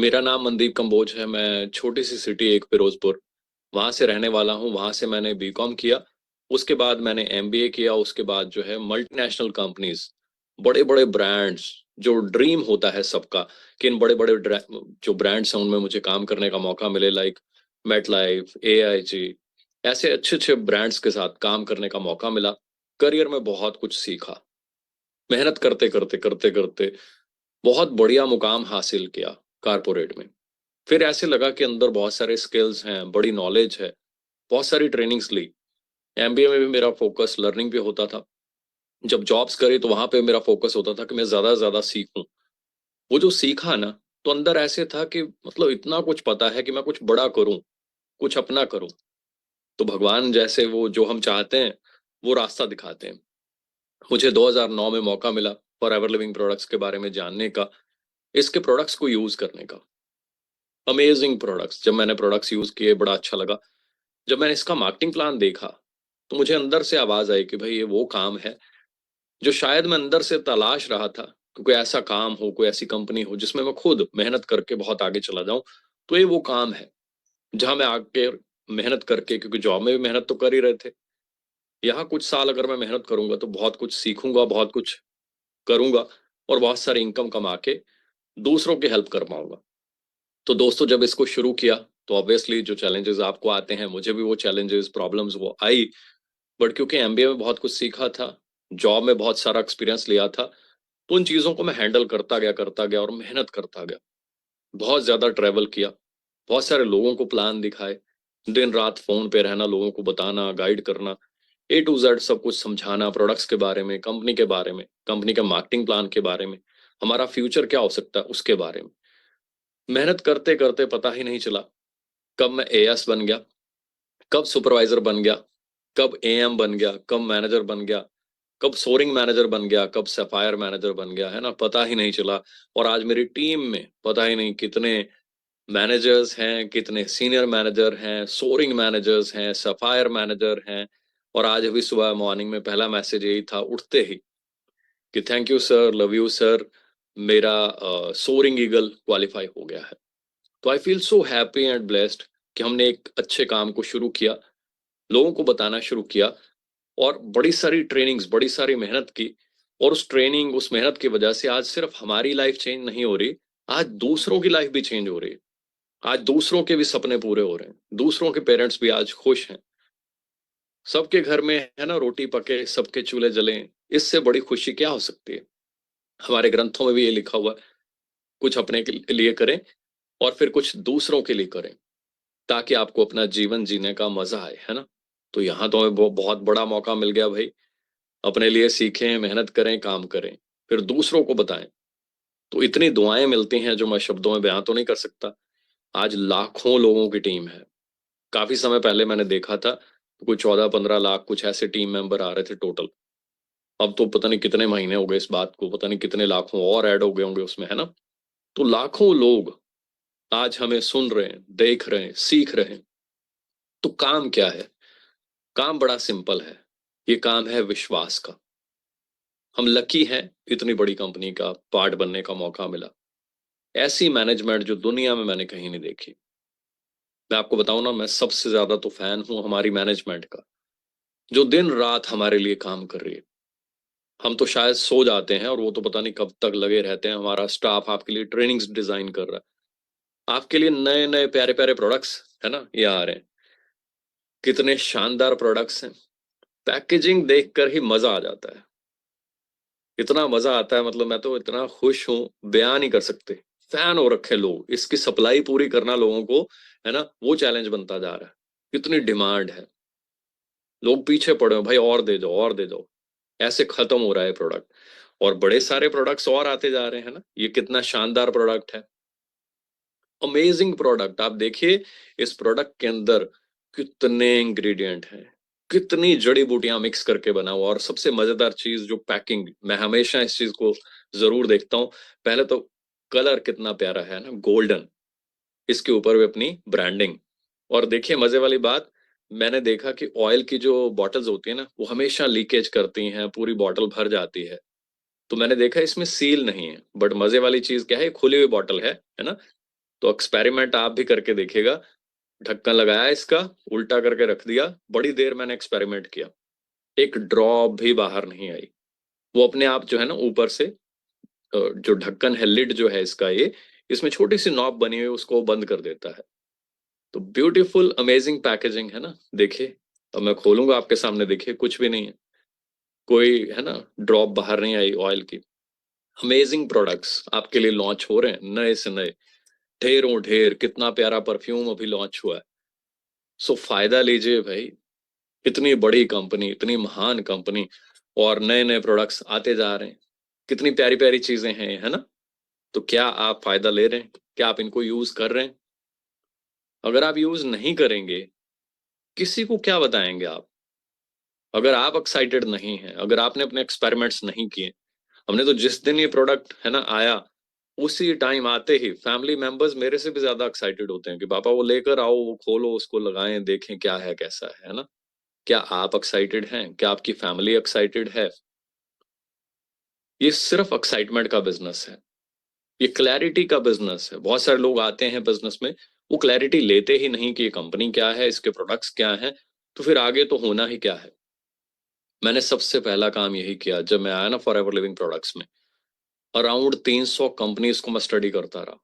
मेरा नाम मनदीप कंबोज है। मैं छोटी सी सिटी एक फिरोजपुर वहां से रहने वाला हूँ। वहां से मैंने बीकॉम किया। उसके बाद मैंने एमबीए किया। उसके बाद जो है मल्टीनेशनल कंपनीज, बड़े बड़े ब्रांड्स, जो ड्रीम होता है सबका कि इन बड़े बड़े जो ब्रांड्स हैं उनमें मुझे काम करने का मौका मिले, लाइक मेट लाइफ, एआईजी, ऐसे अच्छे अच्छे ब्रांड्स के साथ काम करने का मौका मिला। करियर में बहुत कुछ सीखा। मेहनत करते करते करते करते बहुत बढ़िया मुकाम हासिल किया कारपोरेट में। फिर ऐसे लगा कि अंदर बहुत सारे स्किल्स हैं, बड़ी नॉलेज है, बहुत सारी ट्रेनिंग्स ली। एमबीए में भी मेरा फोकस लर्निंग पे होता था। जब जॉब्स करी तो वहां पे मेरा फोकस होता था कि मैं ज्यादा से ज्यादा सीखूं। वो जो सीखा ना, तो अंदर ऐसे था कि मतलब इतना कुछ पता है कि मैं कुछ बड़ा करूं, कुछ अपना करूं। तो भगवान जैसे वो जो हम चाहते हैं वो रास्ता दिखाते हैं। मुझे 2009 में मौका मिला फॉर एवर लिविंग प्रोडक्ट्स के बारे में जानने का, इसके प्रोडक्ट्स को यूज करने का। Amazing products. जब मैंने प्रोडक्ट्स यूज किए बड़ा अच्छा लगा। जब मैंने इसका मार्केटिंग प्लान देखा तो मुझे अंदर से आवाज आई कि भाई ये वो काम है जो शायद मैं अंदर से तलाश रहा था कि कोई ऐसा काम हो, कोई ऐसी कंपनी हो जिसमें मैं खुद मेहनत करके बहुत आगे चला जाऊं। तो ये वो काम है जहां मैं आगे मेहनत करके, क्योंकि जॉब में भी मेहनत तो कर ही रहे थे, यहाँ कुछ साल अगर मैं मेहनत करूंगा तो बहुत कुछ सीखूंगा, बहुत कुछ करूंगा और बहुत सारी इनकम कमा के दूसरों की हेल्प कर पाऊंगा। तो दोस्तों, जब इसको शुरू किया तो ऑब्वियसली जो चैलेंजेस आपको आते हैं, मुझे भी वो चैलेंजेस, प्रॉब्लम्स वो आई। बट क्योंकि एमबीए में बहुत कुछ सीखा था, जॉब में बहुत सारा एक्सपीरियंस लिया था, तो उन चीज़ों को मैं हैंडल करता गया और मेहनत करता गया। बहुत ज़्यादा ट्रैवल किया, बहुत सारे लोगों को प्लान दिखाए, दिन रात फ़ोन पे रहना, लोगों को बताना, गाइड करना, ए टू जेड सब कुछ समझाना, प्रोडक्ट्स के बारे में, कंपनी के बारे में, कंपनी के मार्केटिंग प्लान के बारे में, हमारा फ्यूचर क्या हो सकता है उसके बारे में। मेहनत करते करते पता ही नहीं चला कब मैं एएस बन गया, कब सुपरवाइजर बन गया, कब एएम बन गया, कब मैनेजर बन गया, कब सोरिंग मैनेजर बन गया, कब सफायर मैनेजर बन गया, है ना, पता ही नहीं चला। और आज मेरी टीम में पता ही नहीं कितने मैनेजर्स हैं, कितने सीनियर मैनेजर हैं, सोरिंग मैनेजर्स हैं, सफायर मैनेजर हैं। और आज अभी सुबह मॉर्निंग में पहला मैसेज यही था उठते ही कि thank you sir, love you sir, मेरा सोरिंग ईगल क्वालिफाई हो गया है। तो I feel so happy and blessed कि हमने एक अच्छे काम को शुरू किया, लोगों को बताना शुरू किया और बड़ी सारी ट्रेनिंग्स, बड़ी सारी मेहनत की। और उस ट्रेनिंग, उस मेहनत की वजह से आज सिर्फ हमारी लाइफ चेंज नहीं हो रही, आज दूसरों की लाइफ भी चेंज हो रही है। आज दूसरों के भी सपने पूरे हो रहे हैं, दूसरों के पेरेंट्स भी आज खुश हैं। सबके घर में, है ना, रोटी पके, सबके चूल्हे जले, इससे बड़ी खुशी क्या हो सकती है। हमारे ग्रंथों में भी ये लिखा हुआ है, कुछ अपने के लिए करें और फिर कुछ दूसरों के लिए करें, ताकि आपको अपना जीवन जीने का मजा आए, है ना। तो यहाँ तो हमें बहुत बड़ा मौका मिल गया भाई। अपने लिए सीखें, मेहनत करें, काम करें, फिर दूसरों को बताएं। तो इतनी दुआएं मिलती हैं जो मैं शब्दों में बयां तो नहीं कर सकता। आज लाखों लोगों की टीम है। काफी समय पहले मैंने देखा था कोई 14-15 लाख कुछ ऐसे टीम मेंबर आ रहे थे टोटल। अब तो पता नहीं कितने महीने हो गए इस बात को, पता नहीं कितने लाखों और ऐड हो गए होंगे उसमें, है ना। तो लाखों लोग आज हमें सुन रहे हैं, देख रहे हैं, सीख रहे हैं। तो काम क्या है? काम बड़ा सिंपल है। ये काम है विश्वास का। हम लकी हैं, इतनी बड़ी कंपनी का पार्ट बनने का मौका मिला। ऐसी मैनेजमेंट जो दुनिया में मैंने कहीं नहीं देखी। मैं आपको बताऊं ना, मैं सबसे ज्यादा तो फैन हूं हमारी मैनेजमेंट का, जो दिन रात हमारे लिए काम कर रही है। हम तो शायद सो जाते हैं और वो तो पता नहीं कब तक लगे रहते हैं। हमारा स्टाफ आपके लिए ट्रेनिंग्स डिजाइन कर रहा है, आपके लिए नए नए प्यारे प्यारे प्रोडक्ट्स, है ना, ये आ रहे हैं। कितने शानदार प्रोडक्ट्स हैं। पैकेजिंग देखकर ही मजा आ जाता है। इतना मजा आता है, मतलब मैं तो इतना खुश हूँ, बयान नहीं कर सकते। फैन हो रखे लोग, इसकी सप्लाई पूरी करना लोगों को, है ना, वो चैलेंज बनता जा रहा है। इतनी डिमांड है, लोग पीछे पड़े हो भाई, और दे दो और दे दो। ऐसे खत्म हो रहा है प्रोडक्ट, और बड़े सारे प्रोडक्ट्स और आते जा रहे हैं ना। ये कितना शानदार प्रोडक्ट है, अमेजिंग प्रोडक्ट। आप देखिए इस प्रोडक्ट के अंदर कितने इंग्रेडिएंट हैं, कितनी जड़ी बूटियां मिक्स करके बना हुआ। और सबसे मजेदार चीज जो पैकिंग, मैं हमेशा इस चीज को जरूर देखता हूँ। पहले तो कलर कितना प्यारा है ना, गोल्डन, इसके ऊपर भी अपनी ब्रांडिंग। और देखिए मजे वाली बात, मैंने देखा कि ऑयल की जो बॉटल्स होती है ना, वो हमेशा लीकेज करती हैं, पूरी बॉटल भर जाती है। तो मैंने देखा इसमें सील नहीं है, बट मजे वाली चीज क्या है, खुली हुई बॉटल है ना। तो एक्सपेरिमेंट आप भी करके देखिएगा। ढक्कन लगाया इसका, उल्टा करके रख दिया, बड़ी देर मैंने एक्सपेरिमेंट किया, एक ड्रॉप भी बाहर नहीं आई। वो अपने आप जो है ना ऊपर से जो ढक्कन है, लिड जो है इसका, ये इसमें छोटी सी नॉब बनी हुई है, उसको वो बंद कर देता है। तो ब्यूटीफुल अमेजिंग पैकेजिंग है ना, देखिए। अब मैं खोलूंगा आपके सामने, देखिए कुछ भी नहीं है, कोई है ना ड्रॉप बाहर नहीं आई ऑयल की। अमेजिंग प्रोडक्ट्स आपके लिए लॉन्च हो रहे हैं, नए से नए, ढेरों ढेर। कितना प्यारा परफ्यूम अभी लॉन्च हुआ है। सो फायदा लीजिए भाई, इतनी बड़ी कंपनी, इतनी महान कंपनी, और नए नए प्रोडक्ट्स आते जा रहे हैं, कितनी प्यारी प्यारी चीजें हैं, है ना। तो क्या आप फायदा ले रहे हैं? क्या आप इनको यूज कर रहे हैं? अगर आप यूज नहीं करेंगे, किसी को क्या बताएंगे आप? अगर आप एक्साइटेड नहीं हैं, अगर आपने अपने एक्सपेरिमेंट्स नहीं किए, हमने तो जिस दिन ये प्रोडक्ट है ना आया, उसी टाइम आते ही फैमिली मेंबर्स मेरे से भी ज्यादा एक्साइटेड होते हैं कि पापा वो लेकर आओ, वो खोलो, उसको लगाएं, देखें क्या है कैसा है ना। क्या आप एक्साइटेड हैं? क्या आपकी फैमिली एक्साइटेड है? ये सिर्फ एक्साइटमेंट का बिजनेस है, ये क्लैरिटी का बिजनेस है। बहुत सारे लोग आते हैं बिजनेस में, वो क्लैरिटी लेते ही नहीं कि ये कंपनी क्या है, इसके प्रोडक्ट्स क्या हैं, तो फिर आगे तो होना ही क्या है। मैंने सबसे पहला काम यही किया जब मैं आया ना फॉरएवर लिविंग प्रोडक्ट्स में। अराउंड 300 कंपनीज को मैं स्टडी करता रहा,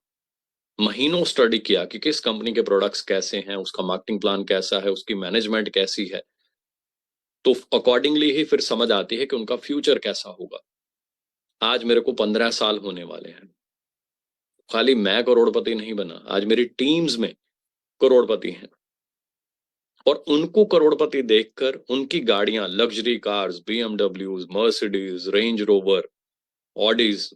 महीनों स्टडी किया कि किस कंपनी के प्रोडक्ट्स कैसे हैं, उसका मार्केटिंग प्लान कैसा है, उसकी मैनेजमेंट कैसी है। तो अकॉर्डिंगली ही फिर समझ आती है कि उनका फ्यूचर कैसा होगा। आज मेरे को 15 साल होने वाले हैं। खाली मैं करोड़पति नहीं बना, आज मेरी टीम्स में करोड़पति हैं। और उनको करोड़पति देखकर उनकी गाड़ियां, luxury cars, BMWs, Mercedes, Range Rover, Audis,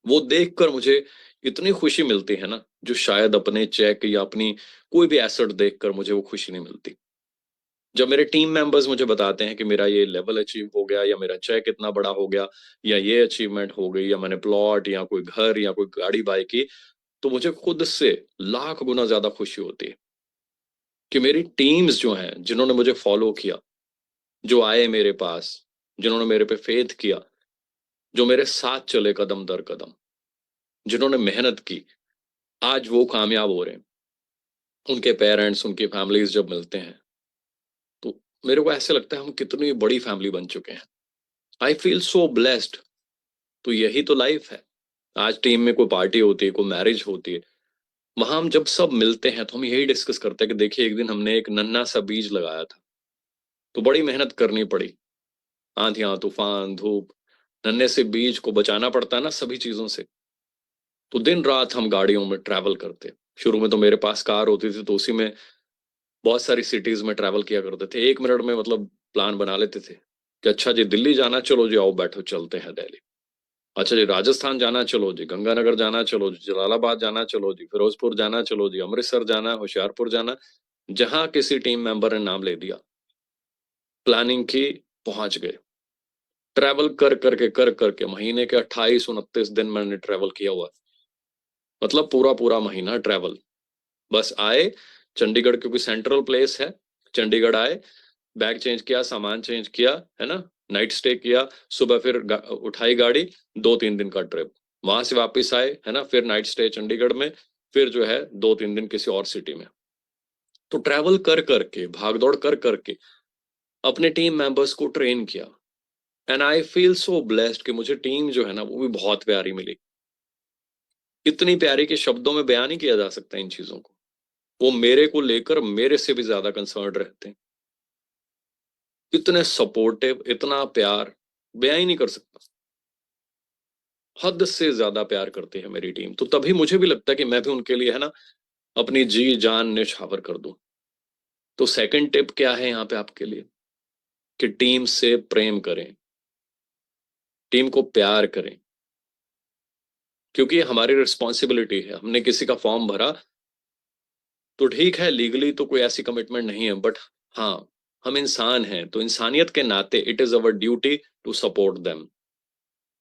वो देखकर मुझे इतनी खुशी मिलती है ना, जो शायद अपने चेक या अपनी कोई भी एसेट देखकर मुझे वो खुशी नहीं मिलती। जब मेरे टीम मेंबर्स मुझे बताते हैं कि मेरा ये लेवल अचीव हो गया, या मेरा चेक इतना बड़ा हो गया, या ये अचीवमेंट हो गई, या मैंने प्लॉट या कोई घर या कोई गाड़ी बाय की, तो मुझे खुद से लाख गुना ज्यादा खुशी होती है कि मेरी टीम्स जो हैं, जिन्होंने मुझे फॉलो किया, जो आए मेरे पास, जिन्होंने मेरे पे फेथ किया, जो मेरे साथ चले कदम दर कदम, जिन्होंने मेहनत की, आज वो कामयाब हो रहे हैं। उनके पेरेंट्स, उनकी फैमिलीज जब मिलते हैं, तो मेरे को ऐसे लगता है हम कितनी बड़ी फैमिली बन चुके हैं। I feel so blessed. तो यही तो लाइफ है। आज टीम में कोई पार्टी होती है, कोई मैरिज होती है, वहां हम जब सब मिलते हैं तो हम यही डिस्कस करते हैं कि देखिए एक दिन हमने एक नन्हा सा बीज लगाया था, तो बड़ी मेहनत करनी पड़ी, आंधियां, तूफान, धूप, नन्हे से बीज को बचाना पड़ता है ना सभी चीजों से। तो दिन रात हम गाड़ियों में ट्रैवल करते। शुरू में तो मेरे पास कार होती थी, तो उसी में बहुत सारी सिटीज में ट्रैवल किया करते थे। 1 मिनट में मतलब प्लान बना लेते थे कि अच्छा जी दिल्ली जाना, चलो जी आओ बैठो चलते हैं दिल्ली। अच्छा जी राजस्थान जाना, चलो जी गंगानगर जाना, चलो जी जलालाबाद जाना, चलो जी फिरोजपुर जाना, चलो जी अमृतसर जाना, होशियारपुर जाना। जहां किसी टीम मेंबर ने नाम ले दिया, प्लानिंग की, पहुंच गए। ट्रैवल कर करके महीने के 28-29 दिन मैंने ट्रैवल किया हुआ। मतलब पूरा पूरा महीना ट्रैवल। बस आए चंडीगढ़, क्योंकि सेंट्रल प्लेस है, चंडीगढ़ आए, बैग चेंज किया, सामान चेंज किया, है ना, नाइट स्टे किया, सुबह फिर उठाई गाड़ी, 2-3 दिन का ट्रिप, वहां से वापस आए, है ना, फिर नाइट स्टे चंडीगढ़ में, फिर जो है 2-3 दिन किसी और सिटी में। तो ट्रैवल कर करके, भागदौड़ कर करके अपने टीम मेंबर्स को ट्रेन किया। And I feel so blessed कि मुझे टीम जो है ना वो भी बहुत प्यारी मिली। इतनी प्यारी कि शब्दों में बयान नहीं किया जा सकता इन चीजों को। वो मेरे को लेकर मेरे से भी ज्यादा कंसर्न रहते हैं, इतने सपोर्टिव, इतना प्यार बयान ही नहीं कर सकता। हद से ज्यादा प्यार करती है मेरी टीम। तो तभी मुझे भी लगता है कि मैं भी उनके लिए है ना अपनी जी जान न्यौछावर कर दूं। तो सेकंड टिप क्या है यहाँ पे आपके लिए, कि टीम से प्रेम करें, टीम को प्यार करें, क्योंकि ये हमारी रिस्पॉन्सिबिलिटी है। हमने किसी का फॉर्म भरा, तो ठीक है लीगली तो कोई ऐसी कमिटमेंट नहीं है, बट हाँ, हम इंसान हैं, तो इंसानियत के नाते it is our duty to support them.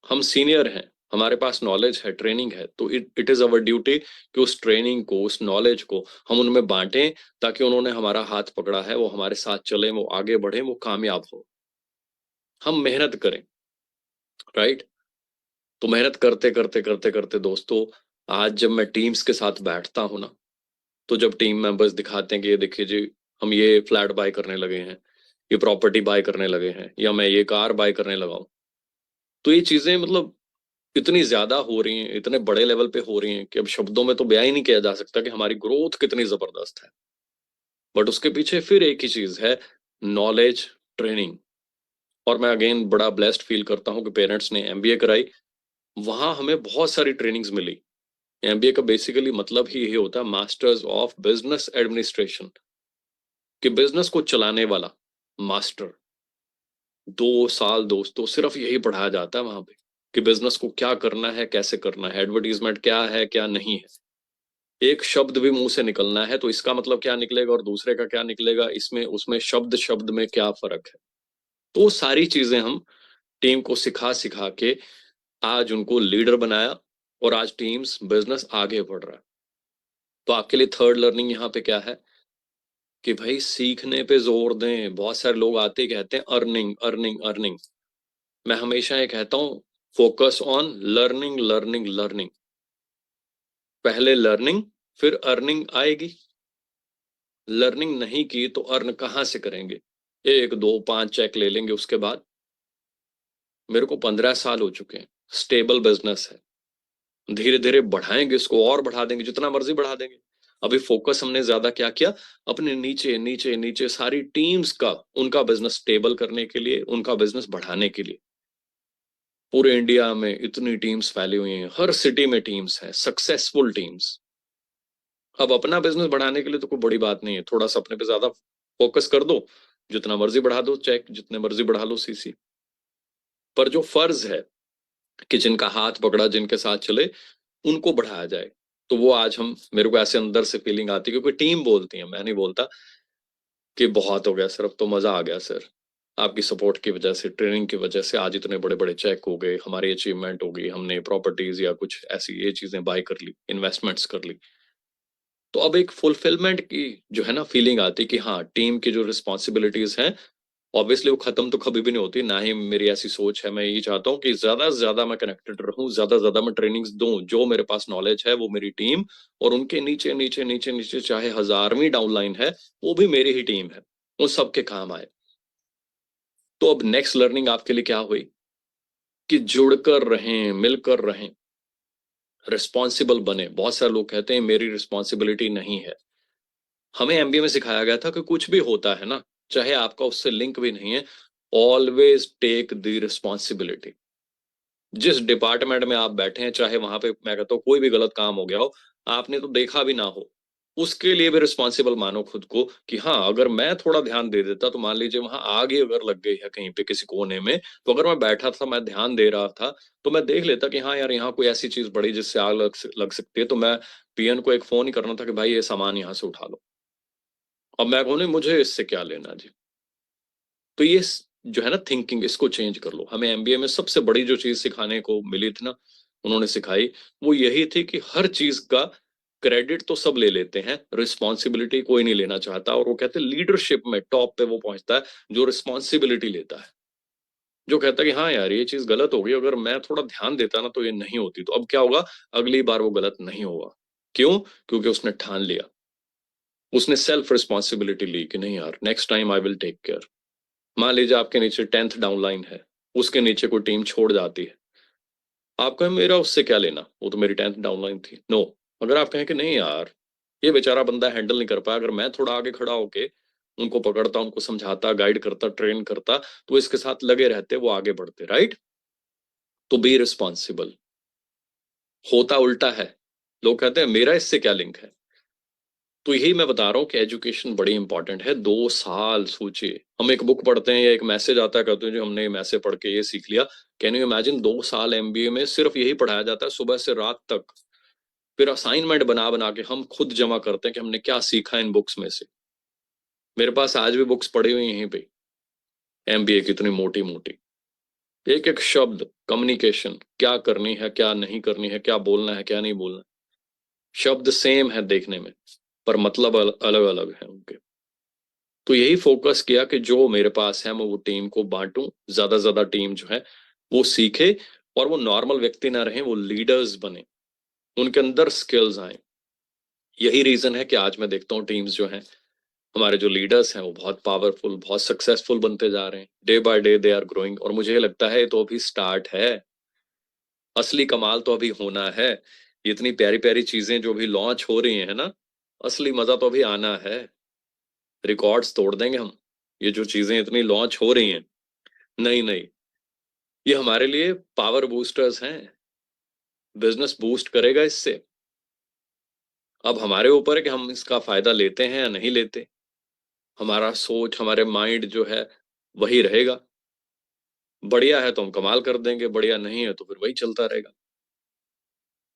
हम सीनियर हैं, हमारे पास नॉलेज है, ट्रेनिंग है, तो इट इज अवर ड्यूटी कि उस ट्रेनिंग को, उस नॉलेज को हम उनमें बांटें, ताकि उन्होंने हमारा हाथ पकड़ा है, वो हमारे साथ चले, वो आगे बढ़े, वो कामयाब हो। हम मेहनत करें, राइट। तो मेहनत करते करते करते करते दोस्तों, आज जब मैं टीम्स के साथ बैठता हूँ ना, तो जब टीम मेंबर्स दिखाते हैं कि ये देखिए जी, हम ये फ्लैट बाय करने लगे हैं, ये प्रॉपर्टी बाय करने लगे हैं, या मैं ये कार बाय करने लगा हूं, तो ये चीजें मतलब इतनी ज्यादा हो रही हैं, इतने बड़े लेवल पे हो रही हैं कि अब शब्दों में तो बयां ही नहीं किया जा सकता कि हमारी ग्रोथ कितनी जबरदस्त है। बट उसके पीछे फिर एक ही चीज है, नॉलेज, ट्रेनिंग। और मैं अगेन बड़ा ब्लेस्ड फील करता हूँ कि पेरेंट्स ने एमबीए कराई, वहां हमें बहुत सारी ट्रेनिंग्स मिली। एमबीए का बेसिकली मतलब ही ये होता है मास्टर्स ऑफ बिजनेस एडमिनिस्ट्रेशन, कि बिजनेस को चलाने वाला मास्टर। 2 साल दोस्तों सिर्फ यही पढ़ाया जाता है वहां पे, कि बिजनेस को क्या करना है, कैसे करना है, एडवर्टीजमेंट क्या है क्या नहीं है। एक शब्द भी मुंह से निकलना है तो इसका मतलब क्या निकलेगा और दूसरे का क्या निकलेगा, इसमें उसमें शब्द शब्द में क्या फर्क है। तो वो सारी चीजें हम टीम को सिखा सिखा के आज उनको लीडर बनाया, और आज टीम्स बिजनेस आगे बढ़ रहा है। तो आपके लिए थर्ड लर्निंग यहाँ पे क्या है, कि भाई सीखने पे जोर दें। बहुत सारे लोग आते ही कहते हैं अर्निंग अर्निंग अर्निंग। मैं हमेशा ये कहता हूं, focus on learning learning learning. पहले लर्निंग, फिर अर्निंग आएगी। लर्निंग नहीं की तो अर्न कहां से करेंगे। 1 2 5 चेक ले लेंगे उसके बाद। मेरे को 15 साल हो चुके हैं, स्टेबल बिजनेस है। धीरे धीरे बढ़ाएंगे इसको, और बढ़ा देंगे, जितना मर्जी बढ़ा देंगे। अभी फोकस हमने ज्यादा क्या किया, अपने नीचे नीचे नीचे सारी टीम्स का, उनका बिजनेस स्टेबल करने के लिए, उनका बिजनेस बढ़ाने के लिए। पूरे इंडिया में इतनी टीम्स फैली हुई हैं, हर सिटी में टीम्स हैं, सक्सेसफुल टीम्स। अब अपना बिजनेस बढ़ाने के लिए तो कोई बड़ी बात नहीं है, थोड़ा सा अपने पे ज्यादा फोकस कर दो, जितना मर्जी बढ़ा दो चेक, जितने मर्जी बढ़ा लो सीसी। पर जो फर्ज है कि जिनका हाथ पकड़ा, जिनके साथ चले, उनको बढ़ाया जाए। तो वो आज हम, मेरे को ऐसे अंदर से फीलिंग आती है, क्योंकि टीम बोलती है, मैं नहीं बोलता कि बहुत हो गया सर, अब तो मजा आ गया सर, आपकी सपोर्ट की वजह से, ट्रेनिंग की वजह से आज इतने बड़े बड़े चेक हो गए, हमारी अचीवमेंट हो गई, हमने प्रॉपर्टीज या कुछ ऐसी ये चीजें बाय कर ली, इन्वेस्टमेंट्स कर ली। तो अब एक फुलफिलमेंट की जो है ना फीलिंग आती कि हाँ, टीम की जो रिस्पॉन्सिबिलिटीज हैं, ऑब्वियसली वो खत्म तो कभी भी नहीं होती, ना ही मेरी ऐसी सोच है। मैं यही चाहता हूँ कि ज्यादा से ज्यादा मैं कनेक्टेड रहूं, ज्यादा से ज्यादा मैं ट्रेनिंग्स दूं। जो मेरे पास नॉलेज है वो मेरी टीम, और उनके नीचे नीचे नीचे नीचे चाहे हजारवीं डाउनलाइन है, वो भी मेरी ही टीम है, उन सबके काम आए। तो अब नेक्स्ट लर्निंग आपके लिए क्या हुई, कि जुड़कर रहें, मिलकर रहें, रिस्पॉन्सिबल बने। बहुत सारे लोग कहते हैं मेरी रिस्पॉन्सिबिलिटी नहीं है। हमें एमबीए में सिखाया गया था कि कुछ भी होता है ना, चाहे आपका उससे लिंक भी नहीं है, ऑलवेज टेक द रिस्पॉन्सिबिलिटी। जिस डिपार्टमेंट में आप बैठे हैं, चाहे वहां पे मैं कहता हूँ कोई भी गलत काम हो गया हो, आपने तो देखा भी ना हो, उसके लिए भी रिस्पॉन्सिबल मानो खुद को, कि हाँ, अगर मैं थोड़ा ध्यान दे देता, तो मान लीजिए वहां आग ही अगर लग गई है कहीं पे किसी कोने में, तो अगर मैं बैठा था, मैं ध्यान दे रहा था, तो मैं देख लेता कि हाँ यार, यहाँ कोई ऐसी चीज बड़ी जिससे आग लग सकती है, तो मैं पीएन को एक फोन ही करना था कि भाई ये सामान यहाँ से उठा लो। अब मैं कहूँ नहीं, मुझे इससे क्या लेना जी। तो ये जो है ना थिंकिंग, इसको चेंज कर लो। हमें एमबीए में सबसे बड़ी जो चीज सिखाने को मिली थी ना, उन्होंने सिखाई, वो यही थी कि हर चीज का क्रेडिट तो सब ले लेते हैं, रिस्पॉन्सिबिलिटी कोई नहीं लेना चाहता। और वो कहते हैं लीडरशिप में टॉप पे वो पहुंचता है जो रिस्पॉन्सिबिलिटी लेता है, जो कहता है कि हाँ यार, ये चीज गलत हो गई, अगर मैं थोड़ा ध्यान देता ना तो ये नहीं होती। तो अब क्या होगा, अगली बार वो गलत नहीं होगा। क्यों? क्योंकि उसने ठान लिया, उसने सेल्फ रिस्पॉन्सिबिलिटी ली कि नहीं यार, next time I will take care. मान लीजिए आपके नीचे 10th डाउनलाइन है, उसके नीचे कोई टीम छोड़ जाती है, आप कहें मेरा उससे क्या लेना, वो तो मेरी 10th डाउनलाइन थी। नो। अगर आप कहें कि नहीं यार, ये बेचारा बंदा हैंडल नहीं कर पाया, अगर मैं थोड़ा आगे खड़ा होके उनको पकड़ता, उनको समझाता, गाइड करता, ट्रेन करता, तो इसके साथ लगे रहते, वो आगे बढ़ते, राइट। तो बी रिस्पॉन्सिबल। होता उल्टा है, लोग कहते हैं मेरा इससे क्या लिंक है। तो यही मैं बता रहा हूँ कि एजुकेशन बड़ी इंपॉर्टेंट है। 2 साल सोचिए, हम एक बुक पढ़ते हैं या एक मैसेज आता है, कहते हैं जो हमने मैसेज पढ़ के ये सीख लिया। कैन यू इमेजिन, 2 साल एमबीए में सिर्फ यही पढ़ाया जाता है सुबह से रात तक। फिर असाइनमेंट बना बना के हम खुद जमा करते हैं कि हमने क्या सीखा इन बुक्स में से। मेरे पास आज भी बुक्स पड़ी हुई हैं यहीं पे, एमबीए की, इतनी मोटी मोटी, एक एक शब्द, कम्युनिकेशन क्या करनी है, क्या नहीं करनी है, क्या बोलना है, क्या नहीं बोलना है। शब्द सेम है देखने में, पर मतलब अलग अलग है उनके। तो यही फोकस किया कि जो मेरे पास है मैं वो टीम को बांटूं, ज्यादा ज्यादा टीम जो है वो सीखे, और वो नॉर्मल व्यक्ति ना रहे, वो लीडर्स बने। उनके अंदर स्किल्स आए। यही रीजन है कि आज मैं देखता हूँ टीम्स जो हैं, हमारे जो लीडर्स हैं वो बहुत पावरफुल, बहुत सक्सेसफुल बनते जा रहे हैं। Day by day they are growing. और मुझे लगता है ये तो अभी स्टार्ट है, असली कमाल तो अभी होना है। ये इतनी प्यारी प्यारी चीजें जो भी लॉन्च हो रही हैं ना, असली मजा तो अभी आना है। रिकॉर्ड्स तोड़ देंगे हम। ये जो चीजें इतनी लॉन्च हो रही हैं, नहीं नहीं, ये हमारे लिए पावर बूस्टर्स हैं। बिजनेस बूस्ट करेगा इससे। अब हमारे ऊपर है कि हम इसका फायदा लेते हैं या नहीं लेते। हमारा सोच, हमारे माइंड जो है वही रहेगा। बढ़िया है तो हम कमाल कर देंगे, बढ़िया नहीं है तो फिर वही चलता रहेगा।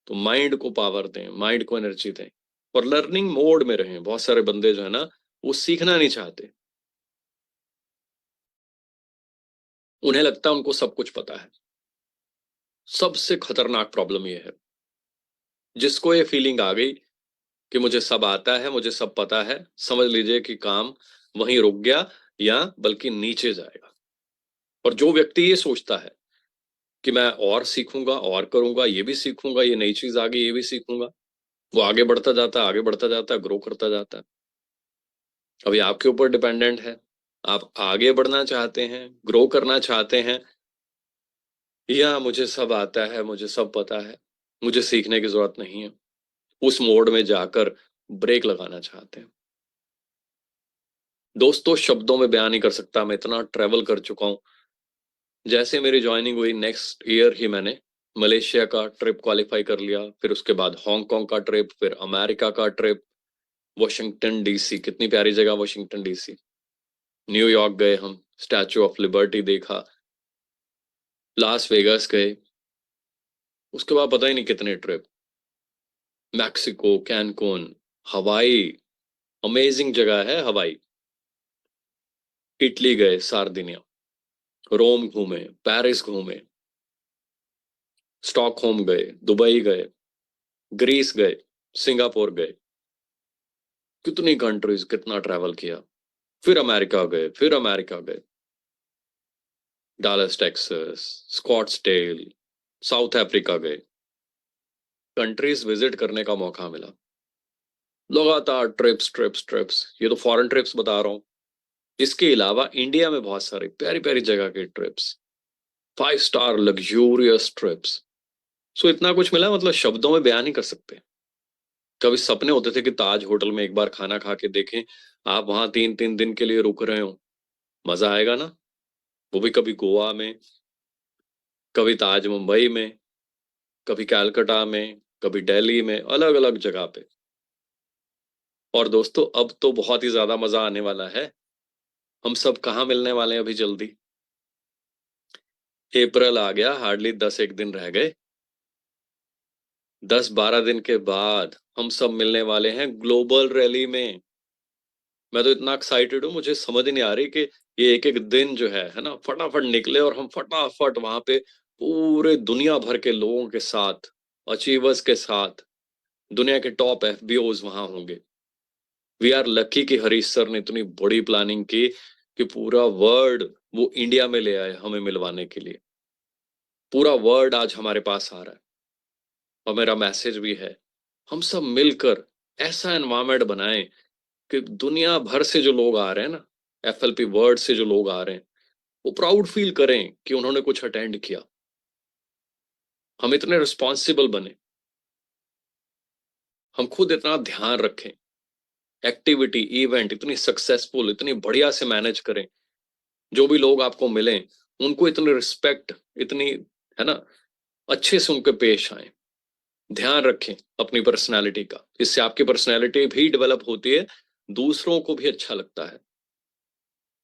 तो माइंड को पावर दें, माइंड को एनर्जी दें, और लर्निंग मोड में रहें। बहुत सारे बंदे जो है ना, वो सीखना नहीं चाहते। उन्हें लगता है उनको सब कुछ पता है। सबसे खतरनाक प्रॉब्लम ये है, जिसको ये फीलिंग आ गई कि मुझे सब आता है, मुझे सब पता है, समझ लीजिए कि काम वहीं रुक गया, या बल्कि नीचे जाएगा। और जो व्यक्ति ये सोचता है कि मैं और सीखूंगा और करूंगा, ये भी सीखूंगा, ये नई चीज आ गई ये भी सीखूंगा, वो आगे बढ़ता जाता है, आगे बढ़ता जाता है, ग्रो करता जाता है। अभी आपके ऊपर डिपेंडेंट है। आप आगे बढ़ना चाहते हैं, ग्रो करना चाहते हैं, या मुझे सब आता है, मुझे सब पता है, मुझे सीखने की जरूरत नहीं है, उस मोड में जाकर ब्रेक लगाना चाहते हैं। दोस्तों शब्दों में बयान नहीं कर सकता, मैं इतना ट्रेवल कर चुका हूं। जैसे मेरी ज्वाइनिंग हुई, नेक्स्ट ईयर ही मैंने मलेशिया का ट्रिप क्वालिफाई कर लिया, फिर उसके बाद हांगकांग का ट्रिप, फिर अमेरिका का ट्रिप, वॉशिंगटन डीसी, कितनी प्यारी जगह वॉशिंगटन डीसी। न्यूयॉर्क गए हम, स्टैचू ऑफ लिबर्टी देखा, लास वेगास गए, उसके बाद पता ही नहीं कितने ट्रिप, मैक्सिको, कैनकून, हवाई, अमेजिंग जगह है हवाई। इटली गए, सार्दिनिया, रोम घूमे, पेरिस घूमे, स्टॉकहोम गए, दुबई गए, ग्रीस गए, सिंगापुर गए, कितनी कंट्रीज, कितना ट्रैवल किया। फिर अमेरिका गए, फिर अमेरिका गए, Dallas Texas, Scottsdale, south Africa गए। कंट्रीज विजिट करने का मौका मिला। लगातार ट्रिप्स ट्रिप्स ट्रिप्स, ये तो फॉरेन ट्रिप्स बता रहा हूँ। इसके अलावा इंडिया में बहुत सारी प्यारी प्यारी जगह के ट्रिप्स, 5 स्टार लग्जूरियस ट्रिप्स। सो इतना कुछ मिला, मतलब शब्दों में बयान नहीं कर सकते। कभी सपने होते थे कि ताज होटल में एक बार खाना खा के देखें। आप वहां 3-3 दिन के लिए रुक रहे हो, मजा आएगा ना। वो भी कभी गोवा में, कभी ताज मुंबई में, कभी कलकत्ता में, कभी दिल्ली में, अलग अलग जगह पे। और दोस्तों अब तो बहुत ही ज्यादा मजा आने वाला है। हम सब कहाँ मिलने वाले हैं अभी जल्दी। अप्रैल आ गया, हार्डली 10 एक दिन रह गए। 10-12 दिन के बाद हम सब मिलने वाले हैं ग्लोबल रैली में। मैं तो इतना एक्साइटेड हूँ, मुझे समझ नहीं आ रही कि ये एक एक दिन जो है ना, फटाफट निकले और हम फटाफट वहां पे पूरे दुनिया भर के लोगों के साथ, अचीवर्स के साथ, दुनिया के टॉप एफबीओज वहां होंगे। वी आर लकी कि हरीश सर ने इतनी बड़ी प्लानिंग की कि पूरा वर्ल्ड वो इंडिया में ले आए हमें मिलवाने के लिए। पूरा वर्ल्ड आज हमारे पास आ रहा है। और मेरा मैसेज भी है, हम सब मिलकर ऐसा एनवायरमेंट बनाएं कि दुनिया भर से जो लोग आ रहे हैं ना, एफएलपी वर्ल्ड से जो लोग आ रहे हैं, वो प्राउड फील करें कि उन्होंने कुछ अटेंड किया। हम इतने रिस्पॉन्सिबल बने, हम खुद इतना ध्यान रखें, एक्टिविटी इवेंट इतनी सक्सेसफुल, इतनी बढ़िया से मैनेज करें। जो भी लोग आपको मिलें उनको इतनी रिस्पेक्ट, इतनी, है ना, अच्छे से उनके पेश आए। ध्यान रखें अपनी पर्सनालिटी का, इससे आपकी पर्सनालिटी भी डेवलप होती है, दूसरों को भी अच्छा लगता है,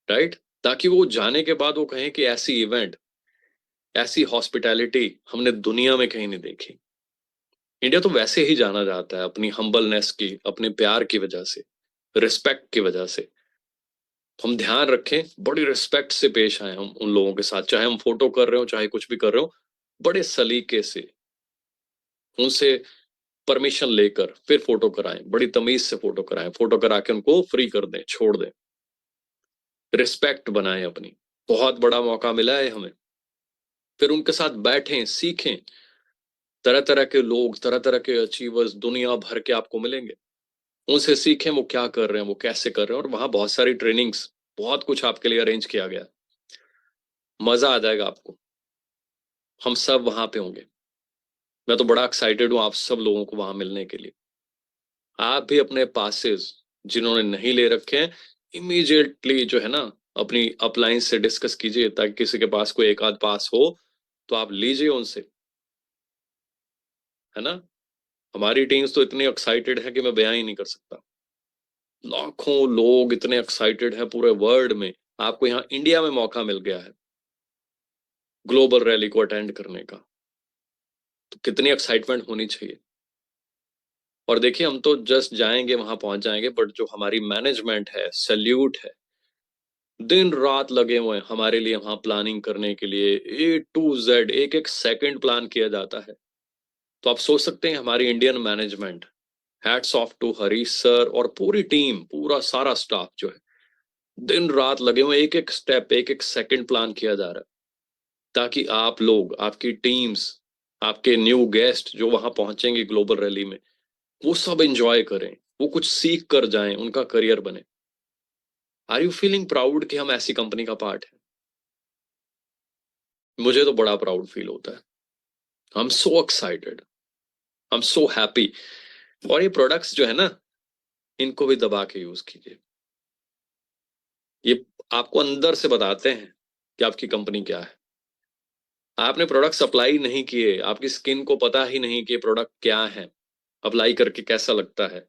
राइट। ताकि वो जाने के बाद वो कहें कि ऐसी इवेंट, ऐसी हॉस्पिटैलिटी हमने दुनिया में कहीं नहीं देखी। इंडिया तो वैसे ही जाना जाता है अपनी हम्बलनेस की, अपने प्यार की वजह से, रिस्पेक्ट की वजह से। हम ध्यान रखें, बड़ी रिस्पेक्ट से पेश आए हम उन लोगों के साथ, चाहे हम फोटो कर रहे हो, चाहे कुछ भी कर रहे हो, बड़े सलीके से उनसे परमिशन लेकर फिर फोटो कराएं, बड़ी तमीज से फोटो कराएं, फोटो करा के उनको फ्री कर दें, छोड़ दें। रिस्पेक्ट बनाएं अपनी। बहुत बड़ा मौका मिला है हमें, फिर उनके साथ बैठें, सीखें, तरह तरह के लोग, तरह तरह के अचीवर्स दुनिया भर के आपको मिलेंगे। उनसे सीखें वो क्या कर रहे हैं, वो कैसे कर रहे हैं। और वहां बहुत सारी ट्रेनिंग्स, बहुत कुछ आपके लिए अरेंज किया गया। मजा आ जाएगा आपको। हम सब वहां पे होंगे। मैं तो बड़ा एक्साइटेड हूँ आप सब लोगों को वहां मिलने के लिए। आप भी अपने पासेस जिन्होंने नहीं ले रखे हैं, इमीडिएटली जो है ना, अपनी अपलाइन से डिस्कस कीजिए, ताकि किसी के पास कोई एक आध पास हो तो आप लीजिए उनसे, है ना। हमारी टीम्स तो इतनी एक्साइटेड है कि मैं बयां ही नहीं कर सकता। लाखों लोग इतने एक्साइटेड हैं पूरे वर्ल्ड में। आपको यहाँ इंडिया में मौका मिल गया है ग्लोबल रैली को अटेंड करने का, तो कितनी एक्साइटमेंट होनी चाहिए। और देखिए, हम तो जस्ट जाएंगे, वहां पहुंच जाएंगे, बट जो हमारी मैनेजमेंट है, सैल्यूट है। दिन रात लगे हुए हैं हमारे लिए वहां प्लानिंग करने के लिए। A to Z एक एक सेकंड प्लान किया जाता है। तो आप सोच सकते हैं हमारी Indian management, hats off to Harish sir और पूरी टीम, पूरा सारा स्टाफ जो है, दिन रात लगे हुए, एक एक स्टेप, एक एक सेकंड प्लान किया जा रहा है, ताकि आप लोग, आपकी टीम्स, आपके न्यू गेस्ट जो वहां पहुंचेंगे ग्लोबल रैली में, वो सब एंजॉय करें, वो कुछ सीख कर जाएं, उनका करियर बने। आर यू फीलिंग प्राउड कि हम ऐसी कंपनी का पार्ट है? मुझे तो बड़ा प्राउड फील होता है। I am so excited, I am so happy. और ये प्रोडक्ट्स जो है ना, इनको भी दबा के यूज कीजिए। ये आपको अंदर से बताते हैं कि आपकी कंपनी क्या है। आपने प्रोडक्ट अप्लाई नहीं किए, आपकी स्किन को पता ही नहीं कि प्रोडक्ट क्या है, अप्लाई करके कैसा लगता है,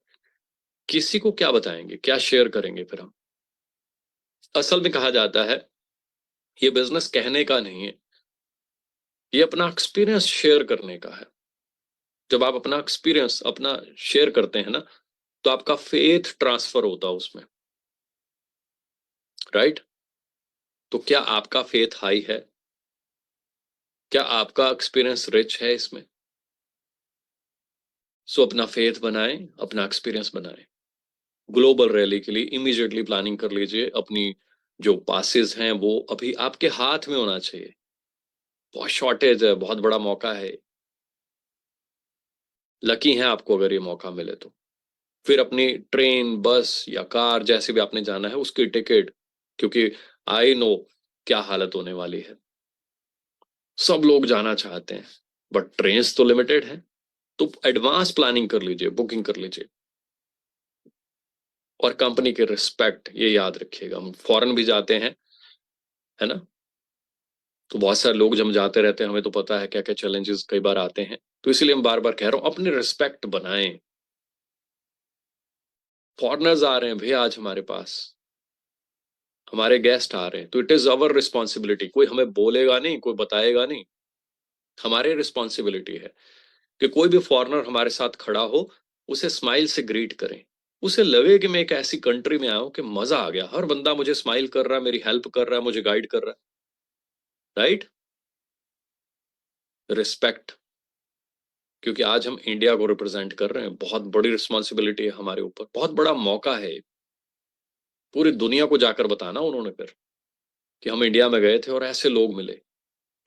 किसी को क्या बताएंगे, क्या शेयर करेंगे फिर हम। असल में कहा जाता है, ये बिजनेस कहने का नहीं है, ये अपना एक्सपीरियंस शेयर करने का है। जब आप अपना एक्सपीरियंस अपना शेयर करते हैं ना, तो आपका फेथ ट्रांसफर होता है उसमें, राइट। तो क्या आपका फेथ हाई है? क्या आपका एक्सपीरियंस रिच है इसमें? सो अपना फेथ बनाएं, अपना एक्सपीरियंस बनाएं। ग्लोबल रैली के लिए इमीडिएटली प्लानिंग कर लीजिए। अपनी जो पासेस हैं वो अभी आपके हाथ में होना चाहिए। बहुत शॉर्टेज है, बहुत बड़ा मौका है। लकी हैं आपको अगर ये मौका मिले तो। फिर अपनी ट्रेन, बस या कार, जैसे भी आपने जाना है, उसकी टिकट, क्योंकि आई नो क्या हालत होने वाली है। सब लोग जाना चाहते हैं, बट ट्रेन तो लिमिटेड है। तो एडवांस प्लानिंग कर लीजिए, बुकिंग कर लीजिए। और कंपनी के रिस्पेक्ट ये याद रखिएगा, हम फॉरेन भी जाते हैं, है ना। तो बहुत सारे लोग जब जाते रहते हैं, हमें तो पता है क्या क्या चैलेंजेस कई बार आते हैं। तो इसीलिए मैं बार बार कह रहा हूं, अपने रिस्पेक्ट बनाएं। फॉरेनर्स आ रहे हैं भैया आज हमारे पास, हमारे गेस्ट आ रहे हैं, तो इट इज अवर रिस्पॉन्सिबिलिटी। कोई हमें बोलेगा नहीं, कोई बताएगा नहीं, हमारी रिस्पॉन्सिबिलिटी है कि कोई भी फॉरेनर हमारे साथ खड़ा हो, उसे स्माइल से ग्रीट करें। उसे लगे कि मैं एक ऐसी कंट्री में आया हूं कि मजा आ गया, हर बंदा मुझे स्माइल कर रहा है, मेरी हेल्प कर रहा है, मुझे गाइड कर रहा है, राइट। रिस्पेक्ट। क्योंकि आज हम इंडिया को रिप्रेजेंट कर रहे हैं, बहुत बड़ी रिस्पॉन्सिबिलिटी है हमारे ऊपर, बहुत बड़ा मौका है। पूरी दुनिया को जाकर बताना उन्होंने फिर कि हम इंडिया में गए थे और ऐसे लोग मिले।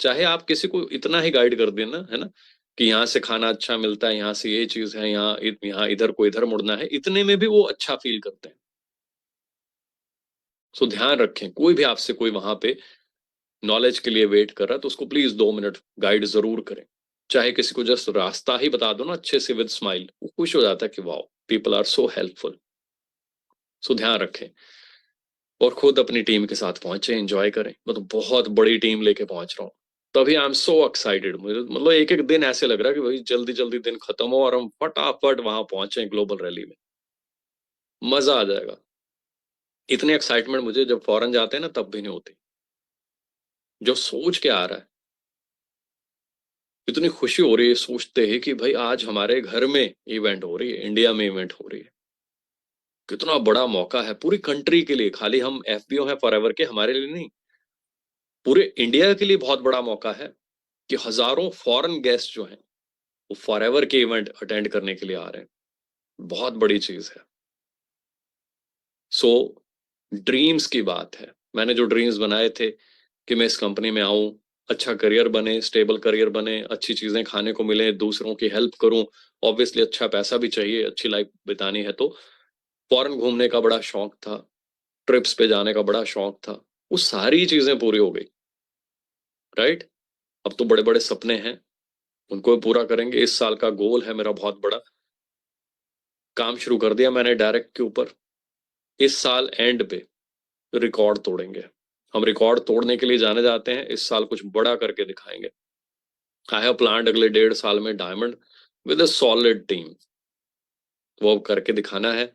चाहे आप किसी को इतना ही गाइड कर देना, है ना, कि यहाँ से खाना अच्छा मिलता है, यहाँ से ये चीज है, यहाँ इधर को इधर मुड़ना है, इतने में भी वो अच्छा फील करते हैं। सो ध्यान रखें, कोई भी आपसे कोई वहां पे नॉलेज के लिए वेट कर रहा है, तो उसको प्लीज 2 मिनट गाइड जरूर करें। चाहे किसी को जस्ट रास्ता ही बता दो ना अच्छे से विद स्माइल, वो खुश हो जाता है कि wow, people are so helpful. So ध्यान रखें। और खुद अपनी टीम के साथ पहुंचे, एंजॉय करें। मैं तो बहुत बड़ी टीम लेके पहुंच रहा हूँ, तभी आई एम सो एक्साइटेड। मुझे मतलब एक एक दिन ऐसे लग रहा है कि भाई जल्दी जल्दी दिन खत्म हो और हम फटाफट वहां पहुंचे ग्लोबल रैली में। मजा आ जाएगा। इतनी एक्साइटमेंट मुझे जब फॉरेन जाते हैं ना तब भी नहीं होती। जो सोच के आ रहा है, इतनी खुशी हो रही है सोचते ही कि भाई आज हमारे घर में इवेंट हो रही है, इंडिया में इवेंट हो रही है। कितना बड़ा मौका है पूरी कंट्री के लिए। खाली हम FBO हैं फॉरएवर के, हमारे लिए नहीं, पूरे इंडिया के लिए बहुत बड़ा मौका है कि हजारों फॉरेन गेस्ट जो हैं वो फॉरएवर के इवेंट अटेंड करने के लिए आ रहे हैं। बहुत बड़ी चीज है। सो ड्रीम्स की बात है। मैंने जो ड्रीम्स बनाए थे कि मैं इस कंपनी में आऊं, अच्छा करियर बने, स्टेबल करियर बने, अच्छी चीजें खाने को मिले, दूसरों की हेल्प करूं, ऑब्वियसली अच्छा पैसा भी चाहिए, अच्छी लाइफ बितानी है तो फॉरेन घूमने का बड़ा शौक था, ट्रिप्स पे जाने का बड़ा शौक था, वो सारी चीजें पूरी हो गई, राइट। अब तो बड़े बड़े सपने हैं, उनको भी पूरा करेंगे। इस साल का गोल है मेरा बहुत बड़ा, काम शुरू कर दिया मैंने डायरेक्ट के ऊपर। इस साल एंड पे रिकॉर्ड तोड़ेंगे, हम रिकॉर्ड तोड़ने के लिए जाने जाते हैं, इस साल कुछ बड़ा करके दिखाएंगे। आई हैव प्लान्ड अगले 1.5 साल में diamond with a solid team, वो अब करके दिखाना है।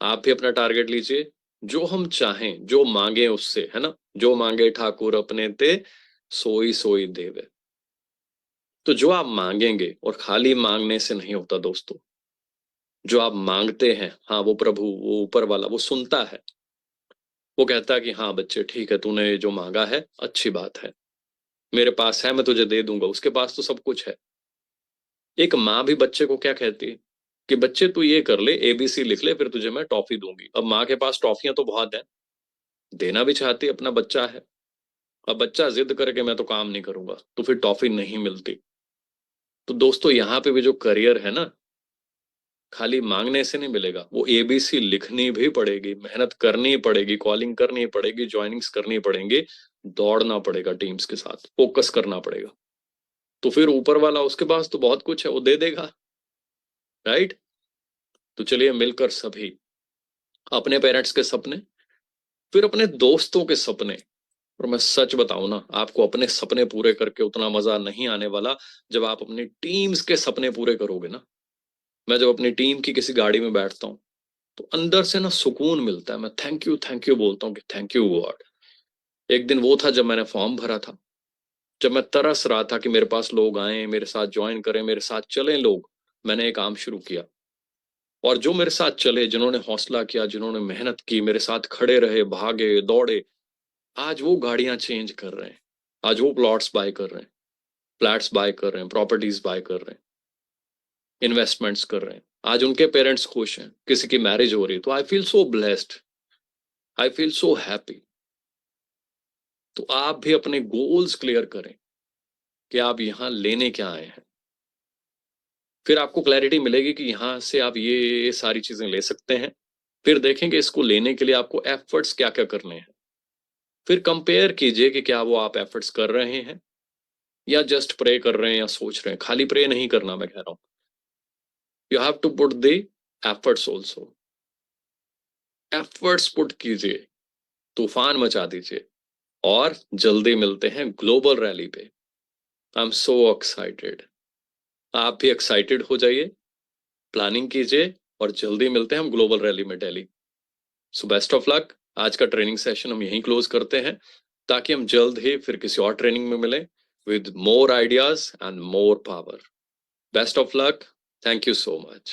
आप भी अपना टारगेट लीजिए, जो हम चाहें, जो मांगे उससे, है ना, जो मांगे ठाकुर अपने ते, सोई सोई देवे। तो जो आप मांगेंगे, और खाली मांगने से नहीं होता दोस्तों, जो आप मांगते हैं, हाँ वो प्रभु, वो ऊपर वाला, वो सुनता है। वो कहता है कि हाँ बच्चे ठीक है, तूने जो मांगा है अच्छी बात है, मेरे पास है, मैं तुझे दे दूंगा, उसके पास तो सब कुछ है। एक माँ भी बच्चे को क्या कहती है कि बच्चे तू ये कर ले, एबीसी लिख ले, फिर तुझे मैं टॉफी दूंगी। अब माँ के पास टॉफियां तो बहुत है, देना भी चाहती है, अपना बच्चा है। अब बच्चा जिद करके मैं तो काम नहीं करूंगा, तो फिर टॉफी नहीं मिलती। तो दोस्तों यहाँ पे भी जो करियर है ना, खाली मांगने से नहीं मिलेगा, वो एबीसी लिखनी भी पड़ेगी, मेहनत करनी पड़ेगी, कॉलिंग करनी पड़ेगी, ज्वाइनिंग्स करनी पड़ेंगी, दौड़ना पड़ेगा टीम्स के साथ, फोकस करना पड़ेगा। तो फिर ऊपर वाला, उसके पास तो बहुत कुछ है, वो दे देगा, राइट। तो चलिए मिलकर सभी अपने पेरेंट्स के सपने, फिर अपने दोस्तों के सपने, और मैं सच बताऊं ना, आपको अपने सपने पूरे करके उतना मजा नहीं आने वाला जब आप अपनी टीम्स के सपने पूरे करोगे ना। मैं जब अपनी टीम की किसी गाड़ी में बैठता हूँ, तो अंदर से ना सुकून मिलता है, मैं थैंक यू बोलता हूँ कि थैंक यू गॉड। एक दिन वो था जब मैंने फॉर्म भरा था, जब मैं तरस रहा था कि मेरे पास लोग आए, मेरे साथ ज्वाइन करें, मेरे साथ चलें लोग। मैंने एक काम शुरू किया, और जो मेरे साथ चले, जिन्होंने हौसला किया, जिन्होंने मेहनत की, मेरे साथ खड़े रहे, भागे दौड़े, आज वो गाड़ियां चेंज कर रहे हैं, आज वो प्लॉट्स बाय कर रहे हैं, फ्लैट्स बाय कर रहे हैं, प्रॉपर्टीज बाय कर रहे हैं, इन्वेस्टमेंट्स कर रहे हैं। आज उनके पेरेंट्स खुश हैं, किसी की मैरिज हो रही है, तो I feel so blessed, I feel so happy. तो आप भी अपने गोल्स क्लियर करें कि आप यहाँ लेने क्या आए हैं, फिर आपको क्लैरिटी मिलेगी कि यहाँ से आप ये सारी चीजें ले सकते हैं। फिर देखेंगे इसको लेने के लिए आपको एफर्ट्स क्या क्या करने हैं, फिर कंपेयर कीजिए कि क्या वो आप एफर्ट्स कर रहे हैं, या जस्ट प्रे कर रहे हैं, या सोच रहे हैं। खाली प्रे नहीं करना, मैं कह रहा हूं, you have to put the efforts also, efforts put कीजिए, तूफान मचा दीजिए। और जल्दी मिलते हैं ग्लोबल रैली पे, आई एम सो एक्साइटेड। आप भी एक्साइटेड हो जाइए, प्लानिंग कीजिए, और जल्दी मिलते हैं हम ग्लोबल रैली में Delhi. So best of luck. आज का ट्रेनिंग सेशन हम यहीं क्लोज करते हैं, ताकि हम जल्द ही फिर किसी और ट्रेनिंग में मिलें with more ideas and more power. Best of luck. Thank you so much.